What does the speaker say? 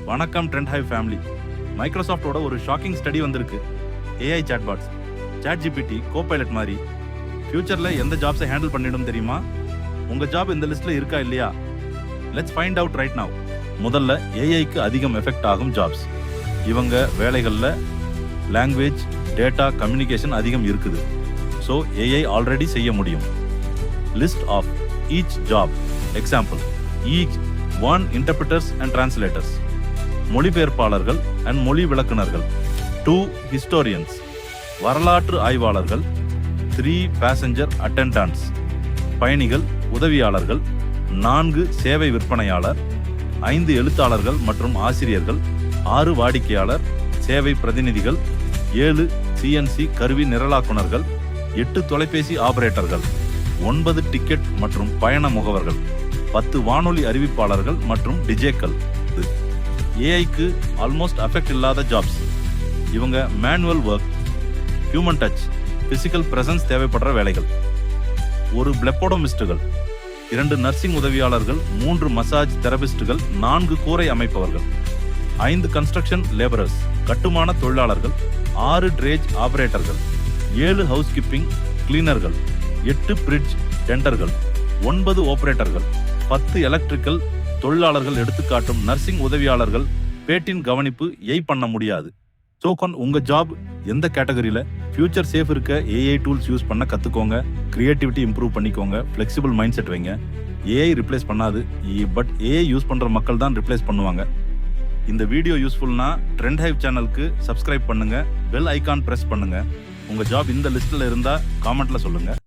வணக்கம் trend ஹைவ் family. மைக்ரோசாஃப்டோட ஒரு ஷாக்கிங் ஸ்டடி வந்திருக்கு. AI chatbots, ChatGPT, Copilot மாதிரி ஃபியூச்சரில் எந்த ஜாப்ஸை ஹேண்டில் பண்ணிடும் தெரியுமா? உங்கள் ஜாப் இந்த லிஸ்ட்டில் இருக்கா இல்லையா? Let's find out right now. முதல்ல ஏஐக்கு அதிகம் எஃபெக்ட் ஆகும் ஜாப்ஸ். இவங்க வேலைகளில் லாங்குவேஜ், டேட்டா, கம்யூனிகேஷன் அதிகம் இருக்குது. ஸோ ஏஐ ஆல்ரெடி செய்ய முடியும். List of each job. Example, each 1 interpreters and translators, மொழிபெயர்ப்பாளர்கள் அண்ட் மொழி விளக்குனர்கள். 2 ஹிஸ்டோரியன்ஸ், வரலாற்று ஆய்வாளர்கள். 3 பேசஞ்சர் அட்டெண்டன்ட்ஸ், பயணிகள் உதவியாளர்கள். 4 சேவை விற்பனையாளர். 5 எழுத்தாளர்கள் மற்றும் ஆசிரியர்கள். 6 வாடிக்கையாளர் சேவை பிரதிநிதிகள். 7 சிஎன்சி கருவி நிரலாக்குனர்கள். 8 தொலைபேசி ஆபரேட்டர்கள். 9 டிக்கெட் மற்றும் பயண முகவர்கள். 10 வானொலி அறிவிப்பாளர்கள் மற்றும் டிஜேக்கள். ஏஐக்கு ஆல்மோஸ்ட் அஃபெக்ட் இல்லாத ஜாப்ஸ். இவங்க manual work, human touch, physical presence தேவைப்படுற வேலைகள். ஒரு பிளெப்போடோமிஸ்டுகள், 2 நர்சிங் உதவியாளர்கள், 3 மசாஜ் தெரபிஸ்டுகள், 4 கூரை அமைப்பவர்கள். 5 கன்ஸ்ட்ரக்ஷன் லேபரர்ஸ், கட்டுமான தொழிலாளர்கள். 6 ட்ரேஜ் ஆபரேட்டர்கள். 7 ஹவுஸ் கீப்பிங் கிளீனர்கள். 8 பிரிட்ஜ் டெண்டர்கள். 9 ஆபரேட்டர்கள். 10 எலக்ட்ரிக்கல் தொழிலாளர்கள். எடுத்துக்காட்டும் நர்சிங் உதவியாளர்கள் பேட்டின் கவனிப்பு பண்ண முடியாது. சோகன், உங்க ஜாப் எந்த கேட்டகரியில? ஃபியூச்சர் சேஃப் இருக்க ஏஐ டூல்ஸ் யூஸ் பண்ண கத்துக்கோங்க. கிரியேட்டிவிட்டி இம்ப்ரூவ் பண்ணிக்கோங்க. ஃபிளெக்சிபிள் மைண்ட் செட் வைங்க. ஏஐ ரிப்ளேஸ் பண்ணாது, பட் ஏஐ யூஸ் பண்ற மக்கள் தான் ரிப்ளேஸ் பண்ணுவாங்க. இந்த வீடியோ யூஸ்ஃபுல்னா ட்ரெண்ட் ஹைவ் சேனலுக்கு சப்ஸ்கிரைப் பண்ணுங்க. பெல் ஐகான் பிரஸ் பண்ணுங்க. உங்க ஜாப் இந்த லிஸ்ட்ல இருந்தா காமெண்ட்ல சொல்லுங்க.